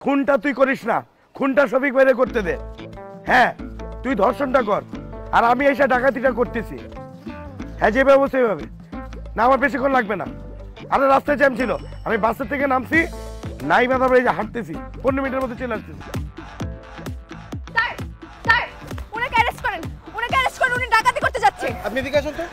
খুনটা তুই করিস না, খুনটা শফিক ভাইরে করতে দে। হ্যাঁ তুই ধর্ষণটা কর, আর আমি এসে ডাকাতিটা করতেছি। হ্যাঁ যেভাবে সেভাবে না, আমার বেশিক্ষণ লাগবে না। আরে রাস্তায় জ্যাম ছিল, আমি বাসের থেকে নামছি, নাই বা তারপরে এই যে হাঁটতেছি, 15 মিনিটের মধ্যে চলে আসতেছি। আপনি এদিকে আসুন তো।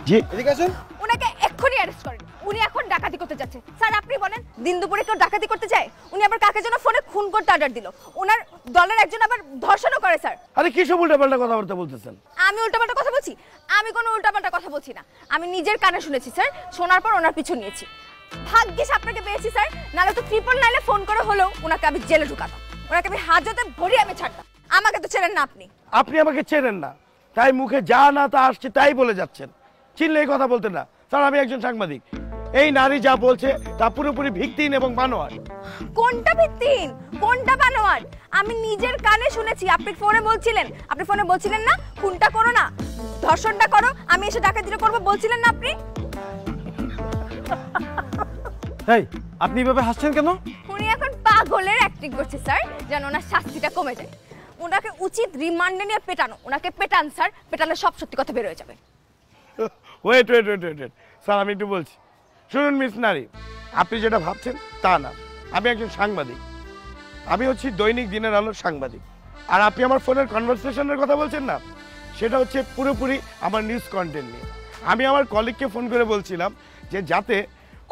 জি এদিকে আসুন। উনাকে এক্ষুনি অ্যারেস্ট করেন। উনি এখন ডাকাতি করতে যাচ্ছে। স্যার আপনি বলেন, দিন দুপুরে কেউ ডাকাতি করতে যায়? উনি আবার কাকে যেন ফোনে খুন করতে অর্ডার দিল। ওনার দলের একজন আবার ধর্ষণও করে স্যার। আরে কি সব উল্টাপাল্টা কথাবার্তা বলতেছেন? আমি উল্টাপাল্টা কথা বলছি? আমি কোনো উল্টাপাল্টা কথা বলছি না, আমি নিজের কানে শুনেছি স্যার। শোনার পর ওনার পিছু নিয়েছি। ভাগ্যিস আপনাকে পেয়েছি স্যার, নাহলে তো 999 ফোন করে হলেও ওনাকে আমি জেলে ঢুকাতাম, ওনাকে আমি হাজতে ভরি আমি ছাড়তাম। আমাকে তো চেনেন না আপনি। আপনি আমাকে চেনেন না, তাই মুখে যা না তা আসছে তাই বলে যাচ্ছেন। চিনলে এই কথা বলতেন না স্যার। আমি একজন সাংবাদিক, এই নারী যা বলছে তা পুরোপুরি ভিত্তিহীন এবং বানোয়াট। কোনটা ভিত্তিহীন, কোনটা বানোয়াট? আমি নিজের কানে শুনেছি। আপনি ফোনে বলছিলেন না খুনটা করো না, ধর্ষণটা করো, আমি এসে ডাকাতিটা করবো বলছিলেন না আপনি? এই আপনি এভাবে হাসছেন কেন? উনি এখন পাগলের অ্যাক্টিং করছে স্যার, যেন ওনার শাস্তিটা কমে যায়। ওনাকে উচিত রিমান্ডে নিয়ে পেটানো। ওনাকে পেটান স্যার, পেটালে সব সত্যি কথা বের হয়ে যাবে। Wait wait wait wait sir, আমি একটু বলছি। শুনুন মিস নারী, আপনি যেটা ভাবছেন তা না। আমি একজন সাংবাদিক, আমি হচ্ছি দৈনিক দিনের আলোর সাংবাদিক। আর আপনি আমার ফোনের কনভারসেশনের কথা বলছেন না, সেটা হচ্ছে পুরোপুরি আমার নিউজ কন্টেন্ট নিয়ে। আমি আমার কলিগকে ফোন করে বলছিলাম যে যাতে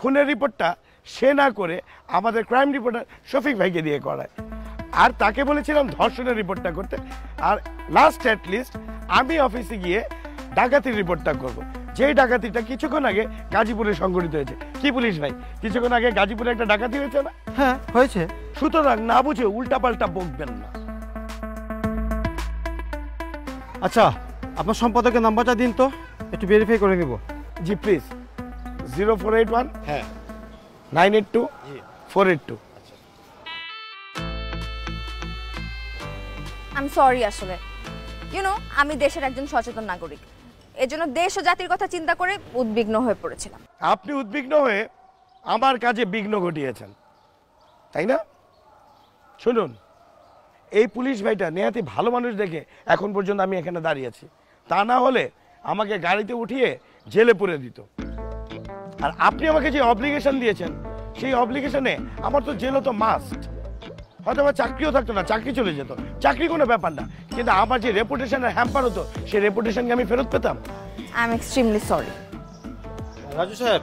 খুনের রিপোর্টটা সে না করে আমাদের ক্রাইম রিপোর্টার শফিক ভাইকে দিয়ে করায়, আর তাকে বলেছিলাম ধর্ষণের রিপোর্টটা করতে। আর লাস্ট অ্যাট লিস্ট আমি অফিসে গিয়ে ডাকাতির রিপোর্টটা করব, যেই ডাকাতিটা কিছুক্ষণ আগে গাজীপুরে সংঘটিত হয়েছে। কি পুলিশ ভাই, কিছুক্ষণ আগে গাজীপুরে একটা ডাকাতি হয়েছে না? হ্যাঁ হয়েছে। সুতরাং না বুঝে উল্টাপাল্টা বকবেন না। আচ্ছা আপনার সম্পাদকের নাম্বারটা দিন তো, একটু ভেরিফাই করে নিব। জি প্লিজ। 0481 হ্যাঁ 982 482। আই এম সরি আসলে, আমি দেশের একজন সচেতন নাগরিক, এজন্য দেশ ও জাতির কথা চিন্তা করে উদ্বিগ্ন হয়ে পড়েছিলাম। আপনি উদ্বিগ্ন হয়ে আমার কাজে বিঘ্ন ঘটিয়েছেন, তাই না? শুনুন, এই পুলিশ ভাইটা নেহাতি ভালো মানুষ দেখে এখন পর্যন্ত আমি এখানে দাঁড়িয়ে আছি। তা না হলে আমাকে গাড়িতে উঠিয়ে জেলে পুরে দিত। আর আপনি আমাকে যে অব্লিগেশন দিয়েছেন, সেই অব্লিগেশনে আমার তো জেলও তো মাস্ট। হয়তো আমার চাকরিও থাকতো না, চাকরি চলে যেত, চাকরি কোনো ব্যাপার না, কিন্তু আমার যে রেপুটেশনের হ্যাম্পার হতো সেই রেপুটেশনকে আমি ফেরত পেতাম। I am extremely sorry. Raju সাহেব,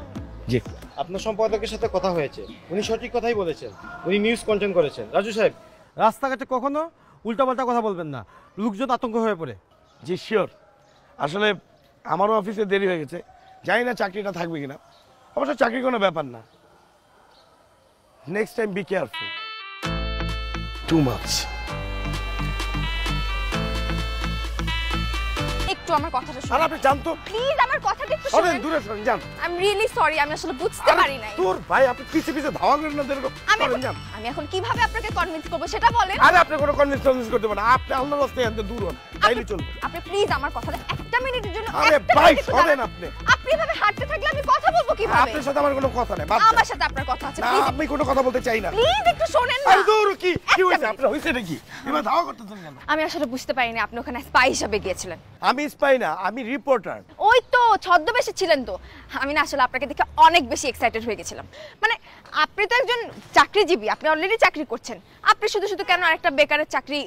জি আপনার সম্পাদকের সাথে কথা হয়েছে, উনি সঠিক কথাই বলেছেন, উনি নিউজ কন্টেন্ট করেছেন। রাজু সাহেব, রাস্তাঘাটে কখনো উল্টাপাল্টা কথা বলবেন না, লোকজন আতঙ্ক হয়ে পড়ে। জি শিওর। আসলে আমারও অফিসে দেরি হয়ে গেছে, জানি না চাকরিটা থাকবে কিনা। অবশ্য চাকরি কোনো ব্যাপার না। Next time be careful. Too much. একটু আমার কথাটা আর শুনুন আপনি জানতো প্লিজ, আমার কথাটা একটু সরেন, শুনুন। দূরে সরেন, যান। আই এম রিয়েলি সরি, আমি আসলে বুঝতে পারি নাই। তোর ভাই আপনি পিছে পিছে ধাওয়া করেন না, এরকম সরেন, যান। আমি এখন কিভাবে আপনাকে কনভিন্স করব সেটা বলেন। আরে আপনি কোনো কনভিন্স করতে পারেন না, আপনি আল্লাহর রাস্তায় আনতে দূর হন, তাইলে চলবে। আপনি প্লিজ আমার কথাটা একটা মিনিটের জন্য, আরে একটা ভাই মিনিট সরেন দাঁড়ান। আপনি। আপনি এভাবে হাঁটতে থাকলে আমি কথা বলবো কিভাবে? আপনার সাথে আমার কোনো কথা নেই, বাদ দেন। আমার সাথে আপনার কথা আছে, না, প্লিজ আমি কোনো কথা বলতে চাই না। প্লিজ একটু শুনেন না। আরে দূর, কি একটা হইছে? মিনিট। আপনার হইছে নাকি? এবার ধাওয়া করতেছেন কেন? আমি আসলে বুঝতে পারিনি আপনি ওখানে স্পাই হিসেবে গিয়েছিলেন। আমি স্পাই না, আমি রিপোর্টার। ওই তো ছদ্মবেশে ছিলেন তো। আমি না আসলে আপনাকে দেখে অনেক বেশি এক্সাইটেড হয়ে গেছিলাম। মানে আপনি তো একজন চাকরিজীবী, আপনি অলরেডি চাকরি করছেন, আপনি শুধু শুধু কেন আরেকটা বেকারের চাকরি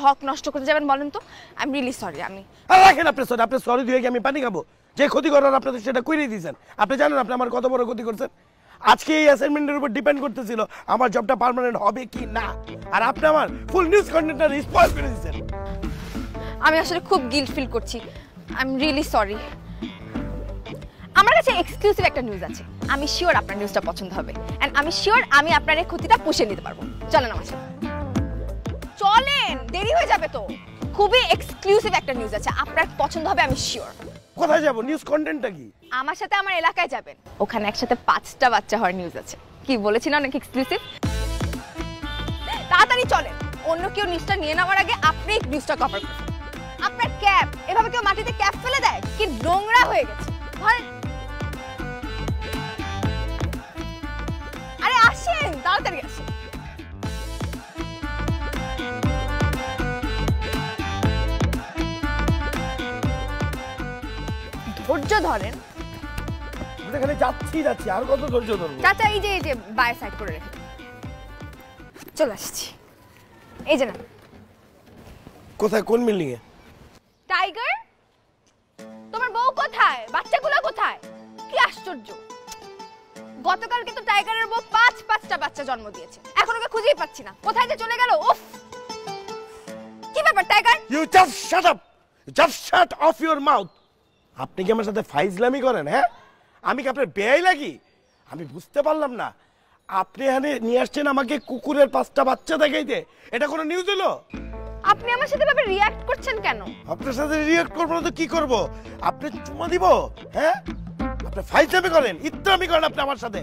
হক নষ্ট করতে যাবেন বলেন তো? I am really sorry. আমি আর রাখেন আপনি সরি, আপনি সরি দিয়ে কি আমি পানি খাবো? যে ক্ষতি করার আপনাদের সেটা কইরে দিয়েছেন। আপনি জানেন আপনি আমার কত বড় ক্ষতি করছেন। আজকে এই অ্যাসাইনমেন্টের উপর ডিপেন্ড করতেছিল আমার জবটা পার্মানেন্ট হবে কি না, আর আপনি আমার ফুল নিউজ কন্টেন্টটা স্পয়েল করে দিয়েছেন। আমি আসলে খুব গিল্ট ফিল করছি। I am really sorry. আমার কাছে এক্সক্লুসিভ একটা নিউজ আছে, আমি শিওর আপনার নিউজটা পছন্দ হবে, এন্ড আমি শিওর আমি আপনার এই ক্ষতিটা পুষিয়ে নিতে পারবো। চলেন আমার সাথে, চলেন, দেরি হয়ে যাবে তো। খুবই এক্সক্লুসিভ একটা নিউজ আছে, আপনার পছন্দ হবে আমি শিওর। কোথায় যাব? নিউজ কন্টেন্টটা কি? আমার সাথে আমার এলাকায় যাবেন, ওখানে একসাথে 5টা বাচ্চা হওয়ার নিউজ আছে। কি বলেছি না, অনেক এক্সক্লুসিভ। তাড়াতাড়ি চলেন, অন্য কেউ নিউজটা নিয়ে নেওয়ার আগে আপনি নিউজটা কভার করুন। আপনার ক্যাপ, এভাবে কেউ মাটিতে ক্যাপ ফেলে দেয়? কি নোংরা হয়ে গেছে। আরে আসেন, তাড়াতাড়ি আসেন। ধৈর্য ধরেন। এখানে যাচ্ছি আর কত ধৈর্য ধরবো? চাচা এই যে বাই সাইড করে রেখে চলে আসছি। এই যে না। কোথায়, কোন বিল্ডিং এ? টাইগার, তোমার বউ কোথায়? বাচ্চাগুলো কোথায়? কি আশ্চর্য, গতকালকে তো টাইগারের বউ পাঁচটা বাচ্চা জন্ম দিয়েছে, এখন ওকে খুঁজেই পাচ্ছি না, কোথায় যে চলে গেল। উফ, কি ব্যাপার tiger? You just shut up, just shut off your mouth. আপনি কি আমার সাথে ফাইজলামি করেন? হ্যাঁ, আমি কি আপনার বেয়াই লাগি? আমি বুঝতে পারলাম না, আপনি এখানে নিয়ে আসছেন আমাকে কুকুরের 5টা বাচ্চা দেখাইতে, এটা কোনো নিউজ হলো? আপনি আমার সাথে ভাবে রিঅ্যাক্ট করছেন কেন? আপনার সাথে রিঅ্যাক্ট করবো না তো কি করব? আপনি চুমা দিব? হ্যাঁ, আপনি ফাইজলামি করেন, ইত্রামি করেন আপনি আমার সাথে।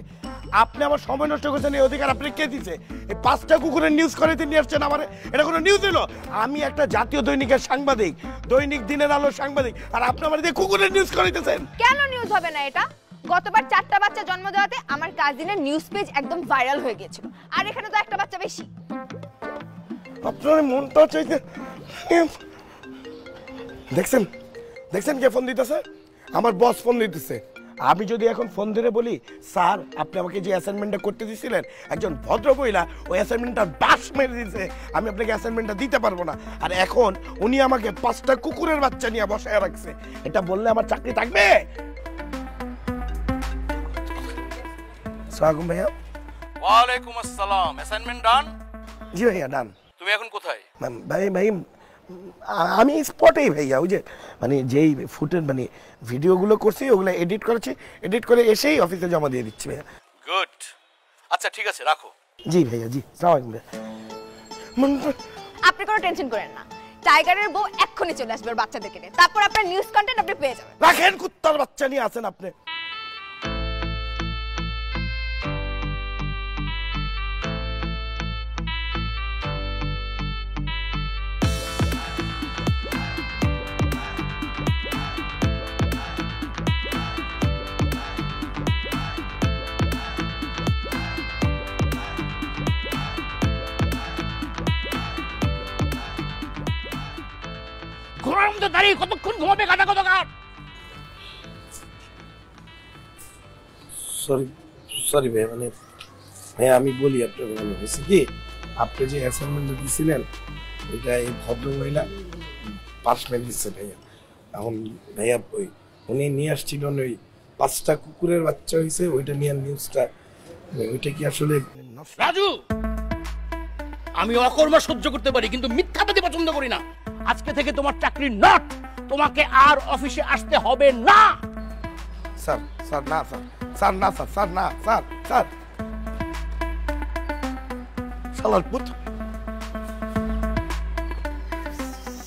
আপনি আমার সময় নষ্ট করছেন, এই অধিকার আপনি কে দিছে? এই 5টা কুকুরের নিউজ করাইতে নিয়ে আসছেন আমার, এটা কোনো নিউজ হলো? আমি একটা জাতীয় দৈনিকের সাংবাদিক, দৈনিক দিনের আলোর সাংবাদিক, আর আপনি আমার দিয়ে কুকুরের নিউজ করাইতেছেন। কেন নিউজ হবে না এটা? গতবার 4টা বাচ্চা জন্ম দেওয়াতে আমার কাজিনের নিউজ পেজ একদম ভাইরাল হয়ে গিয়েছিল, আর এখানে তো একটা বাচ্চা বেশি। আপনার মনটা চাইতে দেখছেন, দেখছেন কে ফোন দিতেছে? আমার বস ফোন দিতেছে। আমি যদি এখন ফোন ধরে বলি, স্যার আপনি আমাকে যে অ্যাসাইনমেন্টটা করতে দিয়েছিলেন, একজন ভদ্র মহিলা ওই অ্যাসাইনমেন্টটা বাস মেরে দিয়েছে, আমি আপনাকে অ্যাসাইনমেন্টটা দিতে পারবো না, আর এখন উনি আমাকে 5টা কুকুরের বাচ্চা নিয়ে বসায় রাখছে, এটা বললে আমার চাকরি থাকবে? সালাম ভাইয়া। ওয়ালাইকুম আসসালাম। অ্যাসাইনমেন্ট ডান? জি ভাইয়া ডান। তুমি এখন কোথায়? ভাই আমি স্পটেই ভাইয়া, ওই যে মানে যেই ফুটেজ মানে ভিডিওগুলো করছি ওগুলো এডিট করেছি, এডিট করে এসেই অফিসে জমা দিয়ে দিচ্ছি ভাইয়া। গুড। আচ্ছা ঠিক আছে, রাখো। জি ভাইয়া, জি সালাম আলাইকুম ভাইয়া। আপনি কোনো টেনশন করেন না, টাইগারের বউ এক্ষুনি চলে আসবে ওর বাচ্চাদেরকে নিয়ে, তারপর আপনার নিউজ কন্টেন্ট আপনি পেয়ে যাবেন। রাখেন, কুত্তার বাচ্চা নিয়ে আসেন আপনি। ঘোড়ার মতো দাঁড়িয়ে কতক্ষণ ঘুমাবে গাদা কতকার? সরি ভাইয়া, মানে ভাইয়া আমি বলি আপনার, মানে হয়েছে কি, আপনি যে অ্যাসাইনমেন্টটা দিয়েছিলেন ওইটা এই ভদ্র মহিলা পাশ মেরে দিচ্ছে ভাইয়া। এখন ভাইয়া ওই উনি নিয়ে আসছিলেন ওই 5টা কুকুরের বাচ্চা হয়েছে, ওইটা নিয়ে নিউজটা, ওইটা কি আসলে? রাজু, আমি অকর্মা সহ্য করতে পারি কিন্তু মিথ্যাবাদী পছন্দ করি না। আজকে থেকে তোমার চাকরি নট, তোমাকে আর অফিসে আসতে হবে না। স্যার স্যার না স্যার, স্যার না স্যার, স্যার না স্যার, স্যার শালার পুত।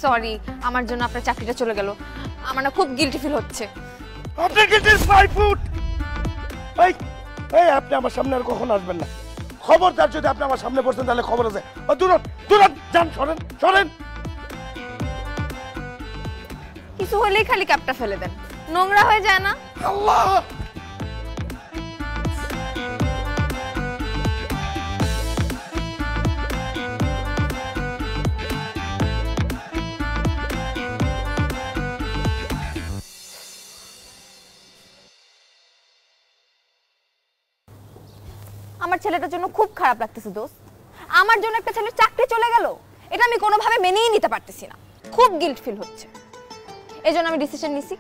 সরি, আমার জন্য আপনার চাকরিটা চলে গেল, আমার না খুব গিল্টি ফিল হচ্ছে। আপনার গেটের 5 ফুট। এই এই আপনি আমার সামনে আর কখন আসবেন না, খবরদার। যদি আপনি আমার সামনে পড়ছেন তাহলে খবর আছে। দূর দূর যান, সরেন সরেন। কিছু হলেই খালি ক্যাপটা ফেলে দেন, নোংরা হয়ে যায় না? আল্লাহ, আমার ছেলেটার জন্য খুব খারাপ লাগতেছে দোস্ত, আমার জন্য একটা ছেলের চাকরি চলে গেল, এটা আমি কোনোভাবে মেনেই নিতে পারতেছি না, খুব গিল্ট ফিল হচ্ছে। এই জন্য আমি ডিসিশন নিছি,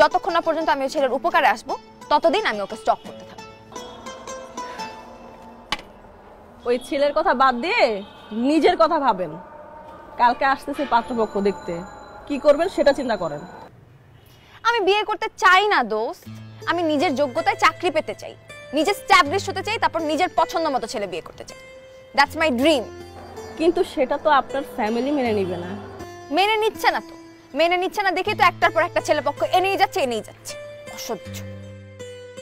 যতক্ষণ না পর্যন্ত আমি ওই ছেলের উপকারে আসবো ততদিন আমি ওকে স্টক করতে থাকবো। ওই ছেলের কথা বাদ দিয়ে নিজের কথা ভাবেন। কালকে আসতেছে পাত্রপক্ষ দেখতে, কি করবেন সেটা চিন্তা করেন। আমি বিয়ে করতে চাই না দোস্ত, আমি নিজের যোগ্যতায় চাকরি পেতে চাই, নিজে স্ট্যাবলিশ হতে চাই, তারপর নিজের পছন্দ মতো ছেলে বিয়ে করতে চাই। That's my dream. কিন্তু সেটা তো আপনার ফ্যামিলি মেনে নিবে না। মেনে নিচ্ছে না তো, মেনে নিচ্ছে না দেখে তো একটার পর একটা ছেলে পক্ষ এনেই যাচ্ছে, অসহ্য।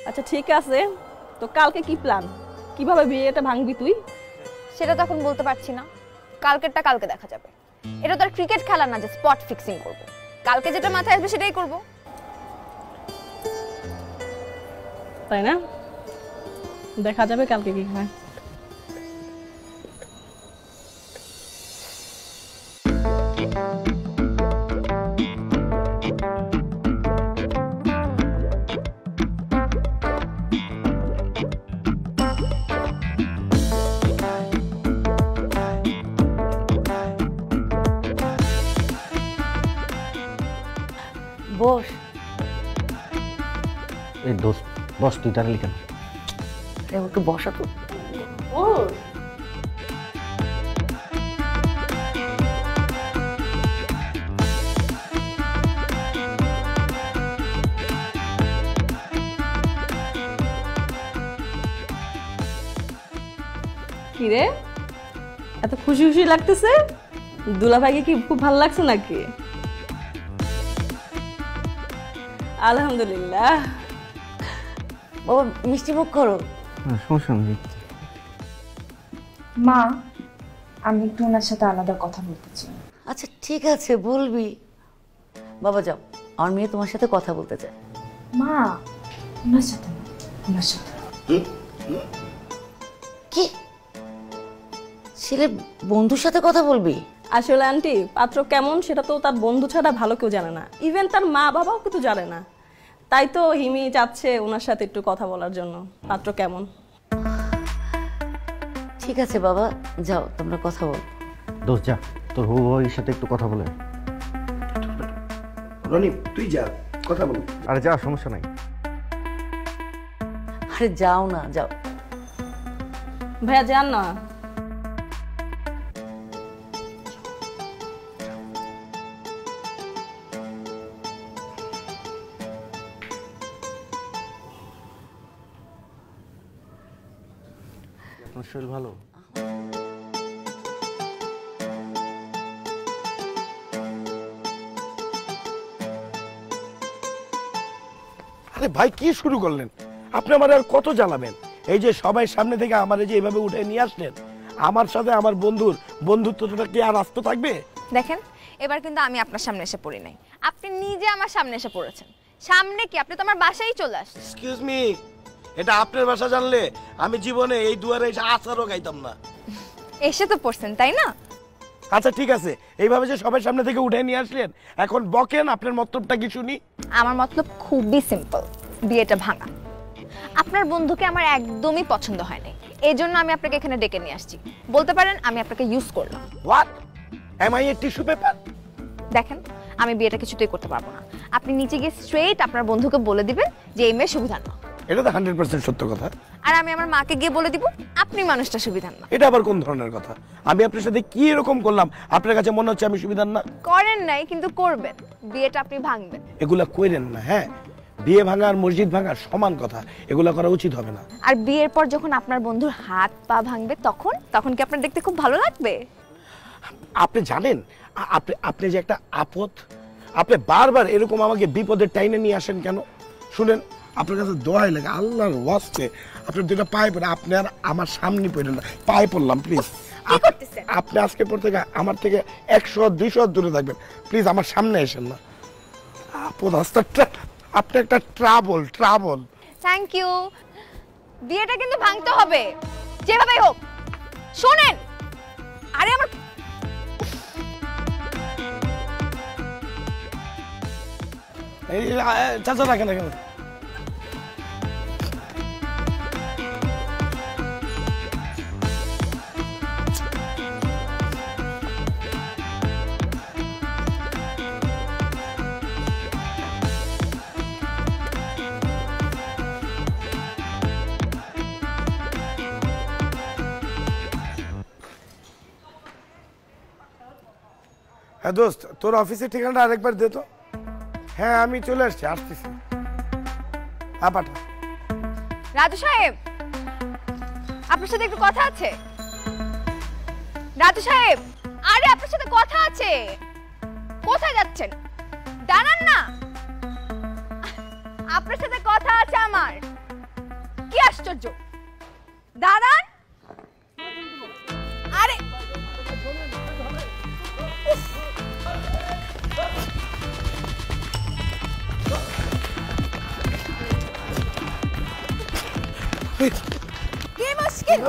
আচ্ছা ঠিক আছে, তো কালকে কি প্ল্যান? কিভাবে বিয়েটা ভাঙবি তুই? সেটা তো এখন বলতে পারছি না, কালকেরটা কালকে দেখা যাবে। এটা তো আর ক্রিকেট খেলা না যে স্পট ফিক্সিং করব, কালকে যেটা মাথায় আসবে সেটাই করব। তাই না? দেখা যাবে কালকে কি হয়। এই দোস্ত বস, তুই দাঁড়ালি কেন? ওকে বসা তো। ও কি রে, এত খুশি খুশি লাগতেছে? দুলাভাইকে কি খুব ভালো লাগছে নাকি? আলহামদুলিল্লাহ। বাবা মিষ্টি মুখ করো। সমস্যা নেই। মা, আমি একটু ওনার সাথে আলাদা কথা বলতে চাই। আচ্ছা ঠিক আছে, বলবি। বাবা যাও, আমার মেয়ে তোমার সাথে কথা বলতে চায়। মা, ওনার সাথে না, ওনার সাথে। কি ছেলে বন্ধুর সাথে কথা বলবি? আসলে আন্টি, পাত্র কেমন সেটা তো তার বন্ধু ছাড়া ভালো কেউ জানে না, ইভেন তার মা বাবাও কিন্তু জানে না। তাই তো হিমি চাচ্ছে ওনার সাথে একটু কথা বলার জন্য, পাত্র কেমন। ঠিক আছে বাবা, যাও তোমরা কথা বল। দোস্ত যা, তোর হবু ভাইয়ের সাথে একটু কথা বলে। রনি তুই যা, কথা বল। আরে যা, সমস্যা নাই। আরে যাও না, যাও। ভাইয়া যান না। আপনার শরীর ভালো? আরে ভাই কি শুরু করলেন আপনি? আমার আর কত জ্বালাবেন? এই যে সবাই সামনে থেকে আমার যে এইভাবে উঠে নিয়ে আসলেন, আমার সাথে আমার বন্ধুর বন্ধুত্বটা কি আর আস্ত থাকবে? দেখেন, এবার কিন্তু আমি আপনার সামনে এসে পড়ি নাই, আপনি নিজে আমার সামনে এসে পড়েছেন। সামনে কি, আপনি তো আমার বাসায় চলে আসছেন। এক্সকিউজ মি, এটা আপনার ভাষা জানলে আমি জীবনে এই দুয়ারে এসে আচারও গাইতাম না। এসে তো পড়ছেন তাই না? আচ্ছা ঠিক আছে, এইভাবে যে সবাই সামনে থেকে উঠে নিয়ে আসলেন, এখন বকেন আপনার মতলবটা কি শুনি। আমার মতলব খুবই সিম্পল, বিয়েটা ভাঙা। আপনার বন্ধুকে আমার একদমই পছন্দ হয় নাই, এই জন্য আমি আপনাকে এখানে ডেকে নিয়ে আসছি। বলতে পারেন আমি আপনাকে ইউজ করলাম। What? Am I a tissue paper? দেখেন, আমি বিয়েটা কিছুতেই করতে পারবো না। আপনি নিচে গিয়ে স্ট্রেট আপনার বন্ধুকে বলে দিবেন যে এই মেয়ে সুবিধার না। এটা তো 100% সত্য কথা। আর আমি আমার মাকে গিয়ে বলে দিব আপনি মানুষটা সুবিধার না। এটা আবার কোন ধরনের কথা? আমি আপনার সাথে কি এরকম করলাম আপনার কাছে মনে হচ্ছে আমি সুবিধার না? করেন নাই, কিন্তু করবেন। বিয়েটা আপনি ভাঙবেন। এগুলা কইরেন না, হ্যাঁ? বিয়ে ভাঙা আর মসজিদ ভাঙা সমান কথা, এগুলা করা উচিত হবে না। আর বিয়ের পর যখন আপনার বন্ধুর হাত পা ভাঙবে, তখন তখন কি আপনার দেখতে খুব ভালো লাগবে? আপনি জানেন আপনি যে একটা আপদ, আপনি বারবার এরকম আমাকে বিপদের টাইনে নিয়ে আসেন কেন? শুনেন, আপনার কাছে দোয়াই লাগে, আল্লাহর ওয়াস্তে আপনার দুটো পায়ে পড়ে, আপনি আর আমার সামনে পড়েন না, পায়ে পড়লাম প্লিজ। আপনি আজকে পর থেকে আমার থেকে 100-200 দূরে থাকবেন প্লিজ, আমার সামনে এসেন না। আপদ রাস্তাটা আপনি একটা ট্রাবল। Thank you. বিয়েটা কিন্তু ভাঙতে হবে যেভাবেই হোক। শোনেন, আরে আমার এই চাচা রাখেন এখানে। হ্যাঁ দোস্ত, তোর অফিসের ঠিকানাটা আরেকবার দে তো। হ্যাঁ আমি চলে আসতেছি। হ্যাঁ পাঠা। রাজু সাহেব, আপনার সাথে একটু কথা আছে। রাজু সাহেব, আরে আপনার সাথে কথা আছে। কোথায় যাচ্ছেন? দাঁড়ান না, আপনার সাথে কথা আছে আমার। কি আশ্চর্য, দাঁড়ান। আরে কি মুশকিল?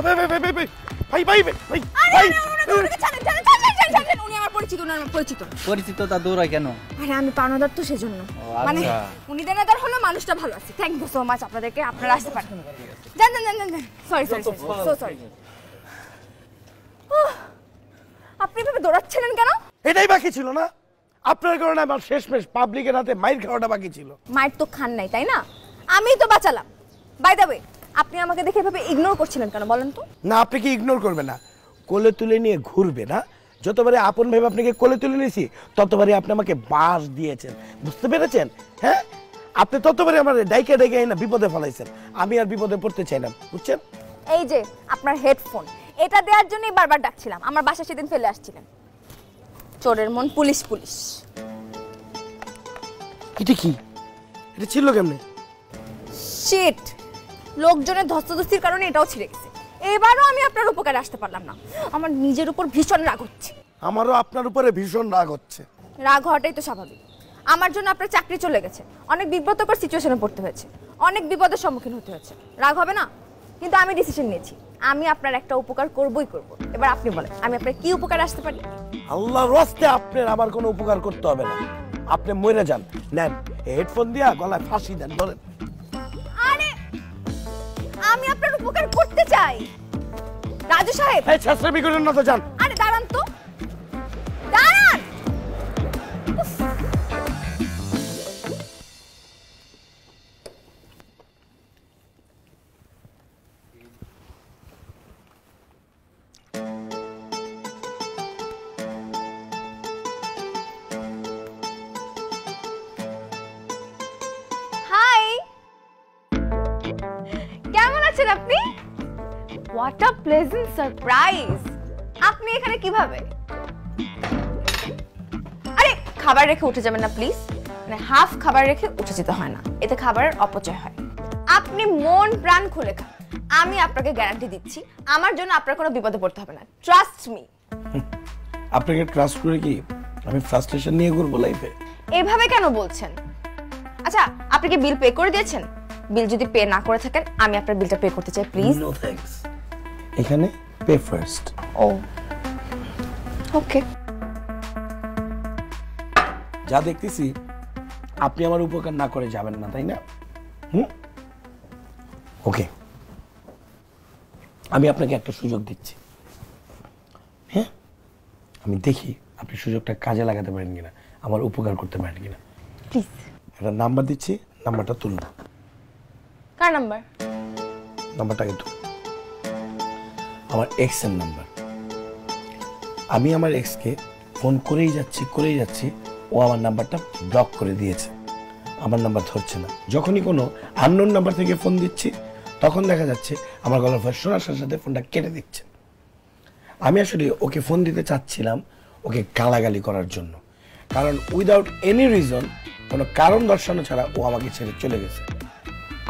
উনি আমার পরিচিত। পরিচিত তা দৌড়ায় কেন? আরে আমি পাওনাদার তো সেজন্য। মানে উনি দেনাদার হলো, মানুষটা ভালো আছে। থ্যাংক ইউ সো মাচ আপনাদেরকে, আপনারা আসতে পারেন। যান। Sorry so sorry. আপনি এভাবে দৌড়াচ্ছিলেন কেন? এটাই বাকি ছিল না? আপনার কারণে আমার শেষমেশ পাবলিকের হাতে মাইর খাওয়াটা বাকি ছিল। মায়ের তো খান নাই তাই না? আমিই তো বাঁচালাম। বাই দ্য ওয়ে, আপনি আমাকে দেখে এভাবে ইগনোর করছিলেন কেন বলেন তো? না, আপনি কি ইগনোর করবে না? কোলে তুলে নিয়ে ঘুরবে না? যতবারে আপন ভেবে আপনাকে কোলে তুলে নিয়েছি ততবারে আপনি আমাকে বাস দিয়েছেন, বুঝতে পেরেছেন? হ্যাঁ, আপনি ততবারে আমার ডাইকে ডাইকে না বিপদে ফেলাইছেন। আমি আর বিপদে পড়তে চাই না, বুঝছেন? এই যে আপনার হেডফোন, এটা দেওয়ার জন্যই বারবার ডাকছিলাম। আমার বাসা সেদিন ফেলে আসছিলেন। চোরের মন পুলিশ পুলিশ। এটা কি? এটা ছিল কেমনে? শিট, লোকজনের ধস্তাধস্তির কারণে এটাও ছিঁড়ে গেছে। এবারও আমি আপনার উপকারে আসতে পারলাম না। আমার নিজের উপর ভীষণ রাগ হচ্ছে। আমারও আপনার উপরে ভীষণ রাগ হচ্ছে। রাগ হওয়াটাই তো স্বাভাবিক। আমার জন্য আপনার চাকরি চলে গেছে, অনেক বিব্রতকর সিচুয়েশনে পড়তে হয়েছে, অনেক বিপদের সম্মুখীন হতে হয়েছে। রাগ হবে না? কিন্তু আমি ডিসিশন নিয়েছি, আমি আপনার একটা উপকার করবই করব। এবার আপনি বলেন, আমি আপনার কি উপকারে আসতে পারি? আল্লাহর রাস্তে আপনার আমার কোনো উপকার করতে হবে না। আপনি মরে যান, নেন হেডফোন দিয়া গলায় ফাঁসি দেন, বলেন। আরে আমি আপনার উপকার করতে চাই রাজু সাহেব। এই ছাত্রবি করেন না তো, যান। আরে দাঁড়ান তো, দাঁড়ান। উফ। হাই, কেমন আছেন আপনি? What a pleasant surprise. আপনি এখানে কিভাবে? আরে খাবার রেখে উঠে যাবেন না প্লিজ। মানে হাফ খাবার রেখে উঠে যেতে হয় না, এতে খাবারের অপচয় হয়। আপনি মন প্রাণ খুলে খান, আমি আপনাকে গ্যারান্টি দিচ্ছি আমার জন্য আপনার কোনো বিপদে পড়তে হবে না। Trust me. আপনাকে ট্রাস্ট করে কি আমি ফ্রাস্ট্রেশন নিয়ে ঘুরবো লাইফে? এভাবে কেন বলছেন? আচ্ছা, আপনি কি বিল পে করে দিয়েছেন? বিল যদি পে না করে থাকেন, আমি আপনার বিলটা পে করতে চাই প্লিজ। নো থ্যাঙ্কস, এখানে পে ফার্স্ট। ও ওকে। যা দেখতেছি আপনি আমার উপকার না করে যাবেন না, তাই না? ওকে, আমি আপনাকে একটা সুযোগ দিচ্ছি। হ্যাঁ, আমি দেখি আপনি সুযোগটা কাজে লাগাতে পারেন কিনা, আমার উপকার করতে পারেন কিনা। প্লিজ। একটা নাম্বার দিচ্ছি, নাম্বারটা তুলুন। কার নাম্বার? নাম্বারটাকে তুলুন। আমার এক্স এর নাম্বার। আমি আমার এক্সকে ফোন করেই যাচ্ছি, ও আমার নাম্বারটা ব্লক করে দিয়েছে। আমার নাম্বার ধরছে না। যখনই কোনো আননোন নাম্বার থেকে ফোন দিচ্ছি তখন দেখা যাচ্ছে আমার গলার ভয়েস শোনার সাথে সাথে ফোনটা কেটে দিচ্ছে। আমি আসলে ওকে ফোন দিতে চাচ্ছিলাম ওকে গালাগালি করার জন্য, কারণ উইদাউট এনি রিজন, কোনো কারণ দর্শানো ছাড়া ও আমাকে ছেড়ে চলে গেছে।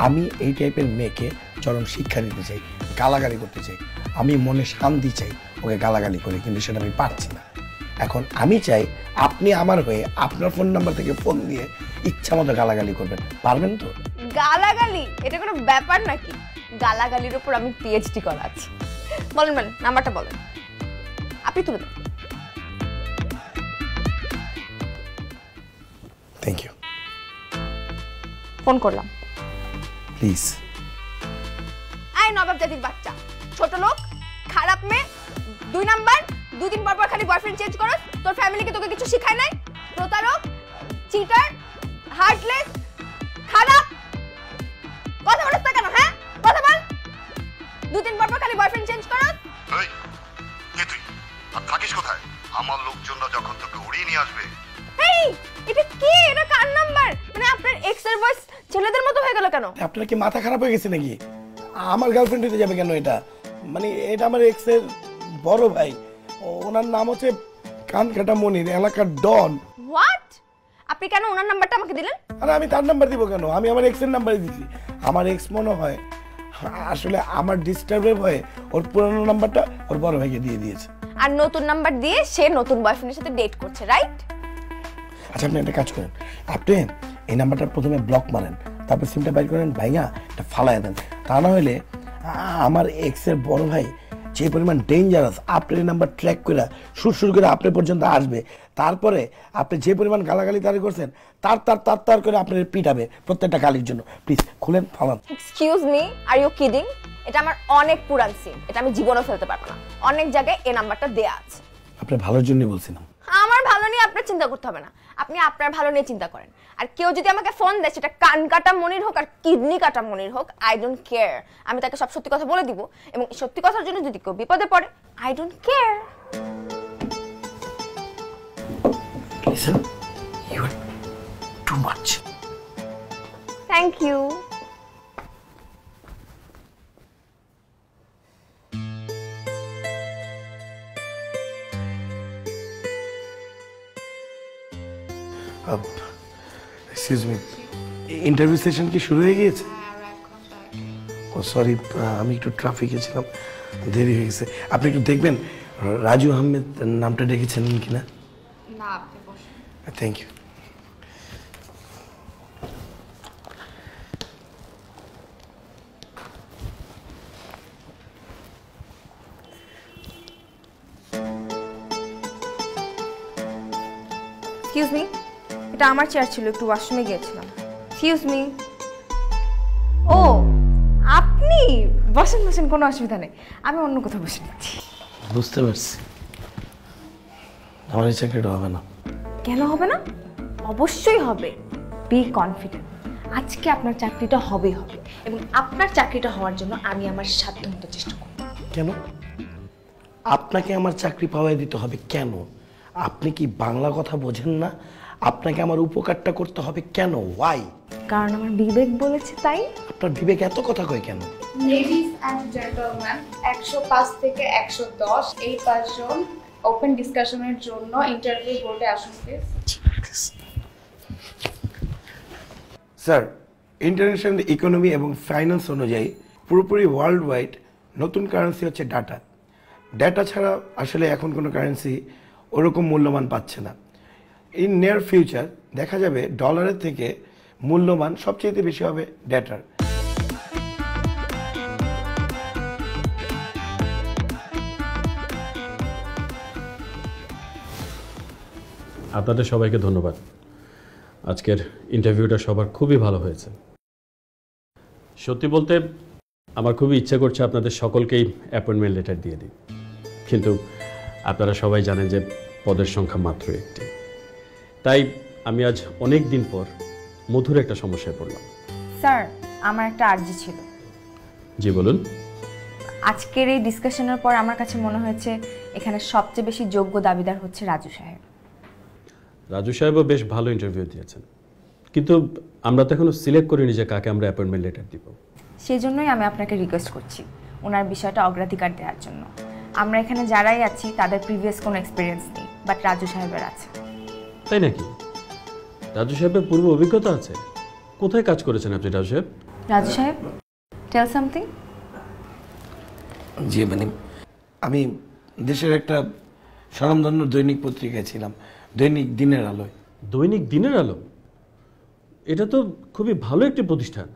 আমি এই টাইপের মেয়েকে চরম শিক্ষা দিতে চাই, গালাগালি করতে চাই। আমি মনে শান্তি চাই ওকে গালাগালি করে, কিন্তু সেটা আমি পারছি না। এখন আমি চাই আপনি আমার হয়ে আপনার ফোন নাম্বার থেকে ফোন দিয়ে ইচ্ছা মতো গালাগালি করবেন, পারবেন তো? গালাগালি এটা কোনো ব্যাপার নাকি? গালাগালির উপর আমি পিএইচডি করা আছে। বলেন বলেন, নাম্বারটা বলেন। আপনি তুলে দেন। Thank you. ফোন করলাম। প্লিজ। আয় নবাব জাতির বাচ্চা, ছোট লোক, খারাপ মেয়ে, 2 নাম্বার, 2 দিন পর পর খালি বয়ফ্রেন্ড চেঞ্জ করো। তোর ফ্যামিলিকে তোকে কিছু শিখায় নাই? প্রতারক, চিটার, হার্টলেস, খারাপ। কথা বলছ না কেন? হ্যাঁ, কথা বল। 2 দিন পর পর খালি বয়ফ্রেন্ড চেঞ্জ করো। এই কে তুই? আর থাকিস কোথায়? আমার লোকজনরা যখন তোকে উড়িয়ে নিয়ে আসবে। এই এটা কি? এটা কার নাম্বার? মানে আপনার এক্স এর ভয়েস ছেলেদের মতো হয়ে গেল কেন? আপনার কি মাথা খারাপ হয়ে গেছে নাকি? আমার গার্লফ্রেন্ড হতে যাবে কেন এটা? মানে এটা আমার এক্স এর বড় ভাই, ওনার নাম হচ্ছে কানকাটা মনির, এলাকার ডন। হোয়াট? আপনি কেন ওনার নাম্বারটা আমাকে দিলেন? আরে আমি তার নাম্বার দিব কেন? আমি আমার এক্স এর নাম্বারই দিছি। আমার এক্স মনে হয় আসলে আমার ডিস্টার্বের ভয়ে ওর পুরনো নাম্বারটা ওর বড় ভাইকে দিয়ে দিয়েছে। আর নতুন নাম্বার দিয়ে সে নতুন বয়ফ্রেন্ডের সাথে ডেট করছে, রাইট? আচ্ছা, আপনি একটা কাজ করেন, আপনি এই নাম্বারটা প্রথমে ব্লক মারেন, তারপর সিমটা বাইর করেন, ভাইয়া এটা ফালাইয়া দেন। তা না হলে আমার এক্স এর বড় ভাই যে পরিমাণ ডেঞ্জারাস, আপনার এই নাম্বার ট্র্যাক করে সুর করে আপনার পর্যন্ত আসবে। তারপরে আপনি যে পরিমাণ গালাগালি তারি করছেন তার করে আপনার পিটাবে প্রত্যেকটা গালির জন্য। প্লিজ খুলেন, ফালান। Excuse me, are you kidding? এটা আমার অনেক পুরান সিম, এটা আমি জীবনেও ফেলতে পারবো না। অনেক জায়গায় এই নাম্বারটা দেয়া আছে। আপনার ভালোর জন্যই বলছিলাম। আমার ভালো নিয়ে নিয়ে আপনার চিন্তা করতে হবে না, আপনি আপনার ভালো নিয়ে চিন্তা করেন। আর কেউ যদি আমাকে ফোন দেয়, সেটা কান কাটা মনির হোক আর কিডনি কাটা মনির হোক, আই ডোন্ট কেয়ার। আমি তাকে সব সত্যি কথা বলে দিব, এবং সত্যি কথার জন্য যদি কেউ বিপদে পড়ে, I don't care. Listen, you are too much. Thank you. Excuse me, interview session কি শুরু হয়ে গিয়েছে? ও সরি, আমি একটু ট্রাফিকে ছিলাম, দেরি হয়ে গেছে। আপনি একটু দেখবেন রাজু আহমেদ নামটা ডেকেছেন কিনা। না, আপনি বসুন। Thank you. এক্সকিউজ মি, এটা আমার চেয়ার ছিল, একটু ওয়াশরুমে গিয়েছিলাম। Excuse me. ও আপনি বসেন বসেন, কোনো অসুবিধা নেই, আমি অন্য কোথাও বসে নিচ্ছি। বুঝতে পারছি, আমার এই চাকরিটা হবে না। কেন হবে না? অবশ্যই হবে। বি কনফিডেন্ট, আজকে আপনার চাকরিটা হবেই হবে, এবং আপনার চাকরিটা হওয়ার জন্য আমি আমার সাধ্যমতো চেষ্টা করব। কেন আপনাকে আমার চাকরি পাওয়াই দিতে হবে? কেন? আপনি কি বাংলা কথা বোঝেন না? আপনাকে আমার উপকারটা করতে হবে কেন? ওয়াই? কারণ আমার বিবেক বলেছে তাই। আপনার বিবেক এত কথা কয় কেন? লেডিজ অ্যান্ড জেন্টলম্যান, 105 থেকে 110 এই 5 জন ওপেন ডিসকাশনের জন্য ইন্টারভিউ বোর্ডে আসুন প্লিজ। স্যার, ইন্টারন্যাশনাল ইকোনমি এবং ফাইন্যান্স অনুযায়ী পুরোপুরি ওয়ার্ল্ড ওয়াইড নতুন কারেন্সি হচ্ছে ডাটা। ডেটা ছাড়া আসলে এখন কোনো কারেন্সি ওরকম মূল্যমান পাচ্ছে না। ইন নিয়ার ফিউচার দেখা যাবে ডলারের থেকে মূল্যমান সবচেয়ে বেশি হবে ডেটার। আপনাদের সবাইকে ধন্যবাদ। আজকের ইন্টারভিউটা সবার খুবই ভালো হয়েছে। সত্যি বলতে আমার খুবই ইচ্ছা করছে আপনাদের সকলকেই অ্যাপয়েন্টমেন্ট লেটার দিয়ে দিই, কিন্তু আপনারা সবাই জানেন যে পদের সংখ্যা মাত্র একটি। তাই আমি আজ অনেক দিন পর মধুর একটা সমস্যায় পড়লাম। স্যার, আমার একটা আর্জি ছিল। জি বলুন। আজকের এই ডিসকাশনের পর আমার কাছে মনে হয়েছে এখানে সবচেয়ে বেশি যোগ্য দাবিদার হচ্ছে রাজু সাহেব। রাজু সাহেবও বেশ ভালো ইন্টারভিউ দিয়েছেন, কিন্তু আমরা তো এখনো সিলেক্ট করিনি যে কাকে আমরা অ্যাপয়েন্টমেন্ট লেটার দিব। সেই জন্যই আমি আপনাকে রিকোয়েস্ট করছি ওনার বিষয়টা অগ্রাধিকার দেওয়ার জন্য। আমরা এখানে যারাই আছি তাদের প্রিভিয়াস কোনো এক্সপিরিয়েন্স নেই, বাট রাজু সাহেবের আছে। তাই নাকি? রাজু সাহেবের পূর্ব অভিজ্ঞতা আছে? কোথায় কাজ করেছেন আপনি রাজু সাহেব? রাজু সাহেব, টেল সামথিং। জি মানে আমি দেশের একটা স্বনামধন্য দৈনিক পত্রিকায় ছিলাম, দৈনিক দিনের আলোয়। দৈনিক দিনের আলো? এটা তো খুবই ভালো একটি প্রতিষ্ঠান।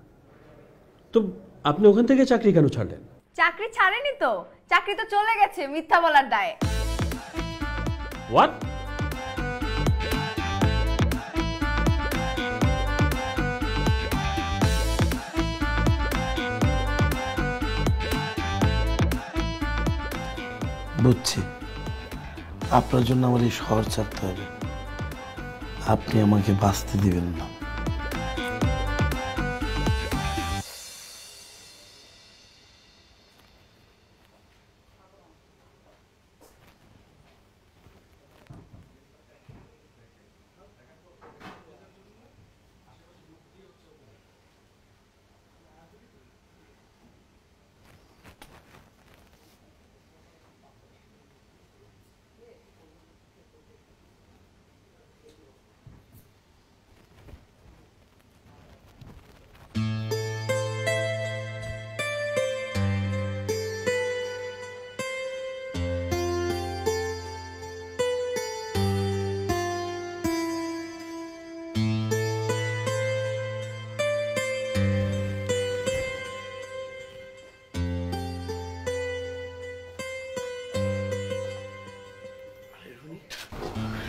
তো আপনি ওখান থেকে চাকরি কেন ছাড়লেন? চাকরি ছাড়েনি তো, চাকরি তো চলে গেছে মিথ্যা বলার দায়ে। হোয়াট? বুঝছি, আপনার জন্য আমার এই শহর ছাড়তে হবে, আপনি আমাকে বাঁচতে দিবেন না।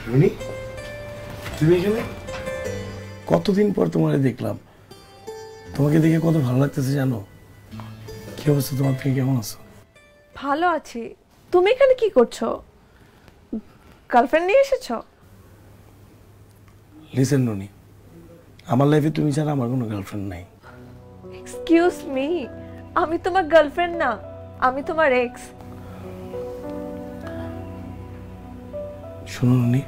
রুনি, তুমি এখানে? কতদিন পর তোমাকে দেখলাম, তোমাকে দেখে কত ভালো লাগতেছে জানো? কি অবস্থা তোমার? তুমি কেমন আছো? ভালো আছি। তুমি এখানে কি করছো? গার্লফ্রেন্ড নিয়ে এসেছো? লিসেন ননি, আমার লাইফে তুমি ছাড়া আমার কোনো গার্লফ্রেন্ড নাই। এক্সকিউজ মি, আমি তোমার গার্লফ্রেন্ড না, আমি তোমার এক্স। শুনুন ননি,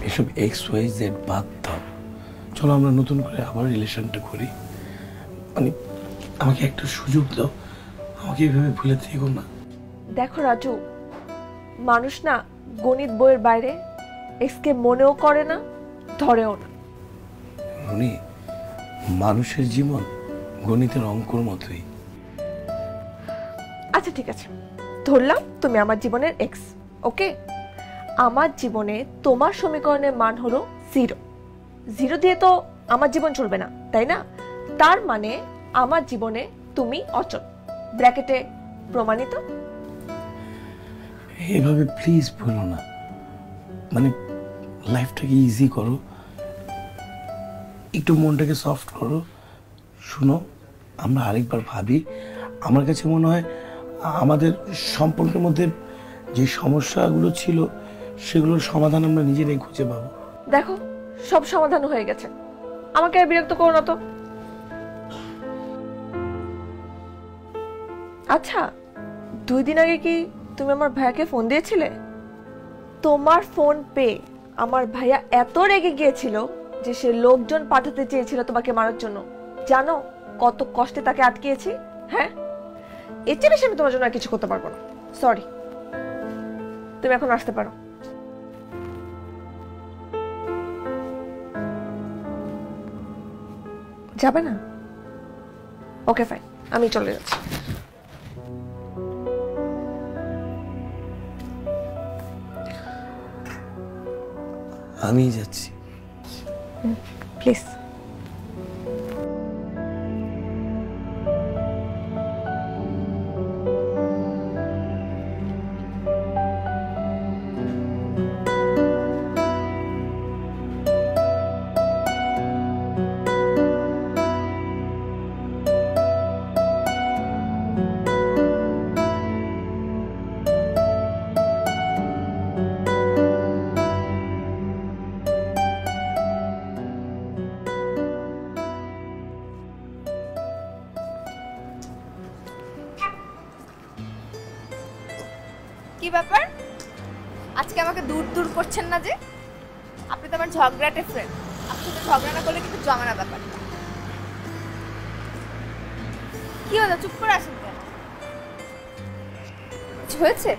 এসব এক্স ওয়াই জেড বাদ দাও, চলো আমরা নতুন করে আবার রিলেশনটা করি। মানে আমাকে একটা সুযোগ দাও, আমাকে এইভাবে ভুলে থেকো না। দেখো রাজু, মানুষ না গণিত বইয়ের বাইরে এক্সকে মনেও করে না, ধরেও না। ননি, মানুষের জীবন গণিতের অঙ্কর মতোই। আচ্ছা ঠিক আছে, ধরলাম তুমি আমার জীবনের এক্স, ওকে? আমার জীবনে তোমার সমীকরণের মান হলো 0। 0 দিয়ে তো আমার জীবন চলবে না, তাই না? তার মানে আমার জীবনে তুমি অচল, ব্র্যাকেটে প্রমাণিত। এভাবে প্লিজ বলো না, মানে লাইফটাকে ইজি করো, একটু মনটাকে সফট করো। শুনো, আমরা আরেকবার ভাবি। আমার কাছে মনে হয় আমাদের সম্পর্কের মধ্যে যে সমস্যাগুলো ছিল সেগুলোর সমাধান আমরা নিজেরাই খুঁজে পাবো। দেখো, সব সমাধান হয়ে গেছে, আমাকে আর বিরক্ত করো না তো। আচ্ছা, 2 দিন আগে কি তুমি আমার ভাইয়াকে ফোন দিয়েছিলে? তোমার ফোন পেয়ে আমার ভাইয়া এত রেগে গিয়েছিল যে সে লোকজন পাঠাতে চেয়েছিল তোমাকে মারার জন্য। জানো কত কষ্টে তাকে আটকিয়েছি? হ্যাঁ, এর চেয়ে বেশি আমি তোমার জন্য আর কিছু করতে পারবো না, সরি। তুমি এখন আসতে পারো। যাবে না? ওকে ফাইন, আমি চলে যাচ্ছি। আমি যাচ্ছি, প্লিজ। কি ব্যাপার, আজকে আমাকে দূর দূর করছেন না যে? আপনি তো আমার ঝগড়াটে ফ্রেন্ড, আপনি তো ঝগড়া না করলে কিন্তু জমে না ব্যাপারটা। কি হলো, চুপ করে আসেন কেন? কিছু হয়েছে?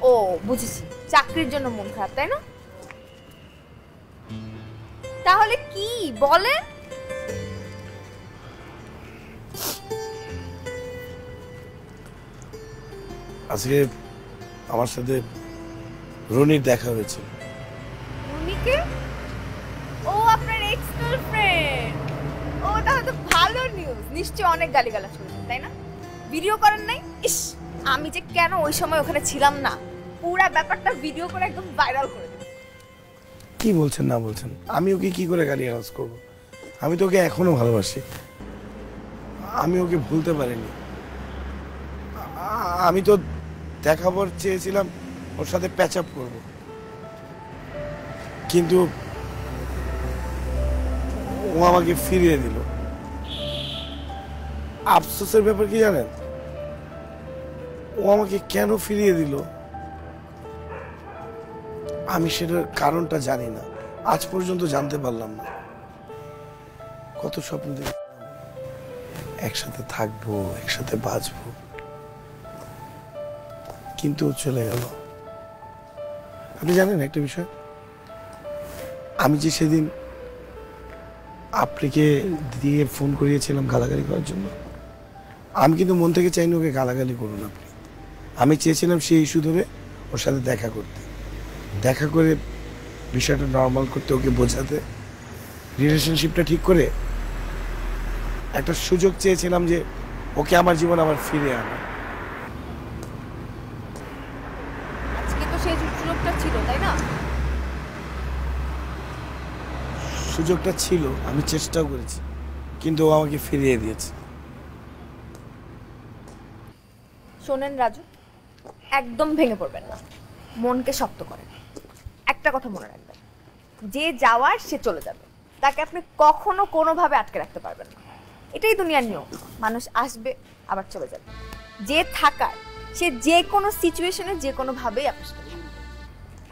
ও বুঝেছি, চাকরির জন্য মন খারাপ, তাই না? তাহলে কি বলেন? আজকে আমার সাথে রনির দেখা হয়েছে। রনিকে? ও আপনার এক্স গার্লফ্রেন্ড। ও তাহলে তো ভালো নিউজ, নিশ্চয়ই অনেক গালিগালাজ করেছেন, তাই না? ভিডিও করেন নাই? ইস, আমি যে কেন ওই সময় ওখানে ছিলাম না, পুরো ব্যাপারটা ভিডিও করে একদম ভাইরাল করে দিই। কি বলছেন না বলছেন, আমি ওকে কি করে গালিগালাজ করবো? আমি তো ওকে এখনো ভালোবাসি, আমি ওকে ভুলতে পারিনি। আমি তো দেখাবার চেয়েছিলাম ওর সাথে প্যাচ আপ করবো, কিন্তু ও আমাকে ফিরিয়ে দিল। আফসোসের ব্যাপার কি জানেন, ও আমাকে কেন ফিরিয়ে দিল আমি সেটার কারণটা জানি না, আজ পর্যন্ত জানতে পারলাম না। কত স্বপ্ন দেখি, একসাথে থাকবো, একসাথে বাঁচবো, কিন্তু চলে গেল। আপনি জানেন একটা বিষয়, আমি যে সেদিন আপনাকে দিয়ে ফোন করিয়েছিলাম গালাগালি করার জন্য, আমি কিন্তু মন থেকে চাইনি ওকে গালাগালি করুন আপনি। আমি চেয়েছিলাম সেই ইস্যু ধরে ওর সাথে দেখা করতে, দেখা করে বিষয়টা নর্মাল করতে, ওকে বোঝাতে, রিলেশনশিপটা ঠিক করে একটা সুযোগ চেয়েছিলাম যে ওকে আমার জীবন আবার ফিরে আনা। আজকে তো সেই সুযোগটা ছিল, তাই না? সুযোগটা ছিল, আমি চেষ্টাও করেছি, কিন্তু ও আমাকে ফিরিয়ে দিয়েছে। শোনেন রাজু, একদম ভেঙে পড়বেন না, মনকে শক্ত করেন। একটা কথা মনে রাখবেন, যে যাওয়ার সে চলে যাবে, তাকে আপনি কখনো কোনোভাবে আটকে রাখতে পারবেন না। এটাই দুনিয়ার নিয়ম, মানুষ আসবে আবার চলে যাবে। যে থাকার সে যে কোনো সিচুয়েশনে যে কোনোভাবেই আপনার সাথে থাকবে।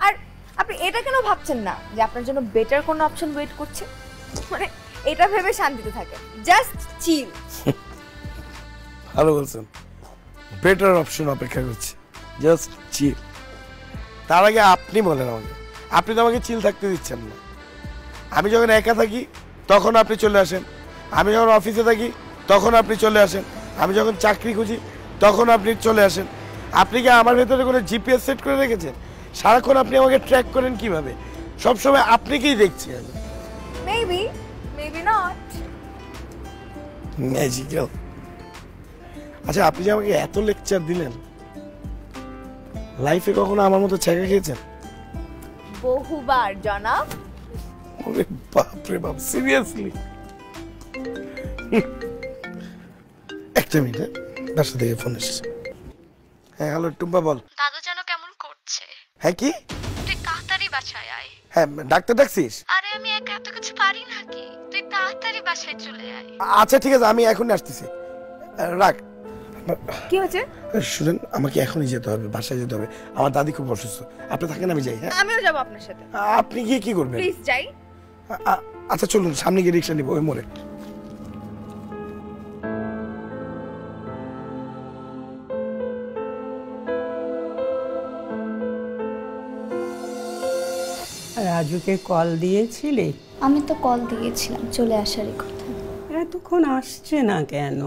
আর আপনি এটা কেন ভাবছেন না যে আপনার জন্য বেটার কোনো অপশন ওয়েট করছে? মানে এটা ভেবে শান্তিতে থাকেন, জাস্ট চিল। ভালো বলছেন, বেটার অপশন অপেক্ষা করছে, জাস্ট চিল। তার আগে আপনি বলেন আমাকে, আপনি তো আমাকে চিল থাকতে দিচ্ছেন না। আমি যখন একা থাকি তখন আপনি চলে আসেন, আমি যখন অফিসে থাকি তখন আপনি চলে আসেন, আমি যখন চাকরি খুঁজি তখন আপনি চলে আসেন। আপনি কি আমার ভেতরে কোনো জিপিএস সেট করে রেখেছেন? সারাক্ষণ আপনি আমাকে ট্র্যাক করেন কিভাবে? সবসময় আপনাকেই দেখছি আমি। Maybe not magical. আচ্ছা, আপনি যে আমাকে এত লেকচার দিলেন, লাইফে কখনো আমার মতো ছ্যাঁকা খেয়েছেন? বহুবার জনাব। ওরে বাপ রে বাপ, সিরিয়াসলি? একটা মিনিট, বাসা থেকে ফোন এসেছে। হ্যাঁ হ্যালো টুম্পা, বল। দাদু যেন কেমন করছে। হ্যাঁ কি? তুই তাড়াতাড়ি বাসায় আয়। হ্যাঁ, ডাক্তার ডাকছিস? আরে আমি একা এত কিছু পারি নাকি, তুই তাড়াতাড়ি বাসায় চলে আয়। আচ্ছা ঠিক আছে, আমি এখন আসতেছি, রাখ। কি হয়েছে? শুনেন, আমাকে এখনই যেতে হবে, বাসায় যেতে হবে, আমার দাদি খুব অসুস্থ। আপনি থাকেন, আমি যাই। হ্যাঁ, আমিও যাবো আপনার সাথে। আপনি গিয়ে কি করবেন? প্লিজ যাই। আচ্ছা চলুন, সামনে গিয়ে রিক্সা নিব, ওই মোড়ে। রাজুকে কল দিয়েছিলে? আমি তো কল দিয়েছিলাম, চলে আসারই কথা। এতক্ষণ আসছে না কেন?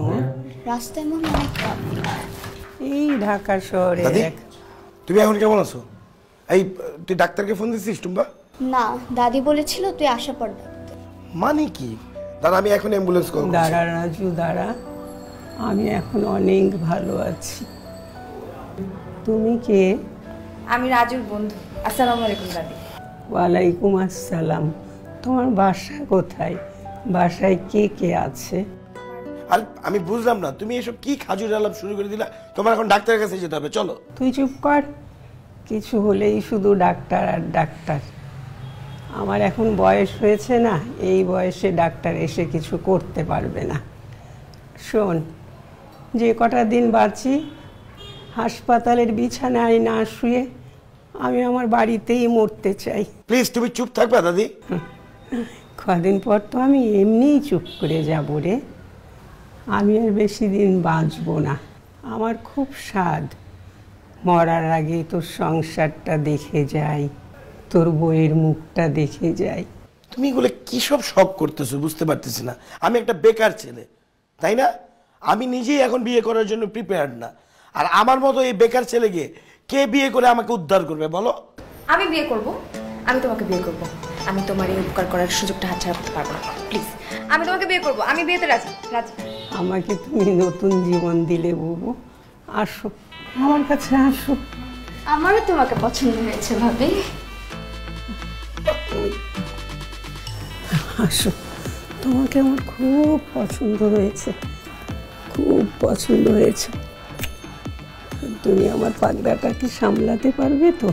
রাস্তায় মনে অনেক ট্রাফিক। এই ঢাকা শহরে। তুমি এখন কেমন আছো? এই তুই ডাক্তারকে ফোন দিছিস টুম্বা? না, দাদি বলেছিল তুই আসার পর ডাকতে। মানে কি? দাঁড়া, আমি এখন অ্যাম্বুলেন্স কল করছি। দাঁড়া রাজু, দাঁড়া, আমি এখন অনেক ভালো আছি। তুমি কে? আমি রাজুর বন্ধু। আসসালামু আলাইকুম দাদি। ওয়ালাইকুম আসসালাম। তোমার বাসা কোথায়? বাসায় কে কে আছে? আর আমি বুঝলাম না, তুমি এসব কি খাজুর আলাপ শুরু করে দিলা? তোমার এখন ডাক্তারের কাছে যেতে হবে, চলো। তুই চুপ কর, কিছু হলেই শুধু ডাক্তার আর ডাক্তার। আমার এখন বয়স হয়েছে না, এই বয়সে ডাক্তার এসে কিছু করতে পারবে না। শোন, যে কটা দিন বাঁচি হাসপাতালের বিছানায় না শুয়ে আমি আমার বাড়িতেই মরতে চাই। প্লিজ তুমি চুপ থাকবে দাদি। কদিন পর তো আমি এমনিই চুপ করে যাব রে। আমি আর বেশি দিন বাঁচব না। আমার খুব স্বাদ মরার আগে তোর সংসারটা দেখে যাই, তোর বইয়ের মুখটা দেখে যাই। তুমি এগুলো কি সব শখ করতেছো বুঝতে পারতেছি না। আমি একটা বেকার ছেলে, তাই না? আমি নিজেই এখন বিয়ে করার জন্য প্রিপেয়ার্ড না। আর আমার মতো এই বেকার ছেলেকে কে বিয়ে করে আমাকে উদ্ধার করবে বলো? আমি বিয়ে করব, আমি তোমাকে বিয়ে করব। আমি তোমার এই উপকার করার সুযোগটা হাতছাড়া করতে পারবো না। প্লিজ, আমি তোমাকে বিয়ে করব, আমি বিয়েতে রাজি। রাজি। আমাকে তুমি নতুন জীবন দিলে বুবু। আসো আমার কাছে, আসো। আমারও তোমাকে পছন্দ হয়েছে ভাবি। আসো, তোমাকে আমার খুব পছন্দ হয়েছে, খুব পছন্দ হয়েছে। তুমি আমার পাগড়াটাকে সামলাতে পারবে তো?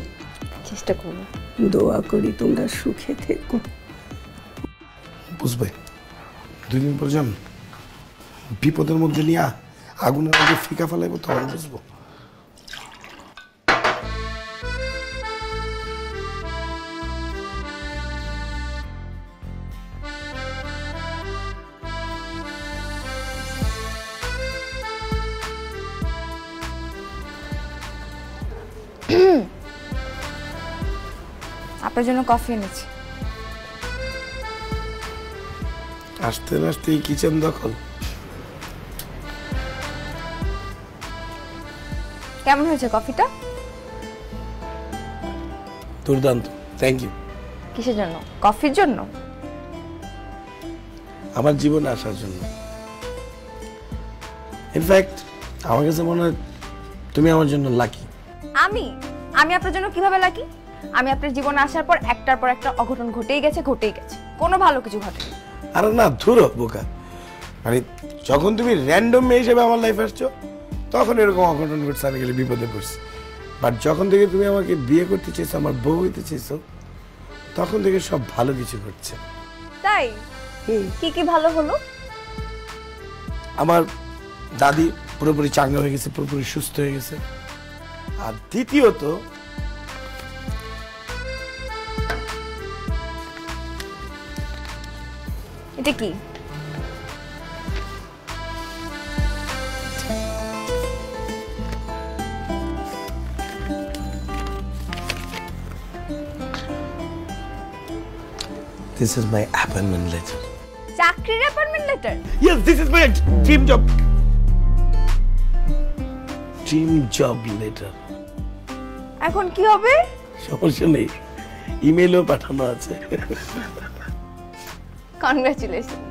চেষ্টা করবো। দোয়া করি তোমরা সুখে থেকো। বুঝবে, 2 দিন পর যান বিপদের মধ্যে নিয়ে আগুনের মধ্যে ফিকা ফেলাইবো, তখন বুঝবো। আপনার জন্য কফি এনেছি। আসতে আসতে কিচেন দখল। কেমন হয়েছে কফিটা? দুর্দান্ত, থ্যাংক ইউ। কিসের জন্য? কফির জন্য? আমার জীবনে আসার জন্য। ইনফ্যাক্ট আমার কাছে মনে হয় তুমি আমার জন্য লাকি। আমি আপনার জন্য কিভাবে লাকি? আমি আপনার জীবনে আসার পর একটার পর একটা অঘটন ঘটেই গেছে। কোনো ভালো কিছু ঘটেনি। আরে না, ধুরো বোকা। মানে যখন তুমি র্যান্ডম মেয়ে হিসেবে আমার লাইফে আসছো তখন এরকম অঘটন ঘটছে, আমি গেলে বিপদে পড়ছি। বাট যখন থেকে তুমি আমাকে বিয়ে করতে চেয়েছো, আমার বউ হইতে চেয়েছো, তখন থেকে সব ভালো কিছু ঘটছে। তাই কি কি ভালো হলো? আমার দাদি পুরোপুরি চাঙ্গা হয়ে গেছে, পুরোপুরি সুস্থ হয়ে গেছে। আর দ্বিতীয়ত এটা কি? This is my appointment letter. চাকরির appointment letter? Yes, this is my dream job. Dream job letter. এখন কি হবে? সমস্যা নেই, ইমেলও পাঠানো আছে। কনগ্রাচুলেশন।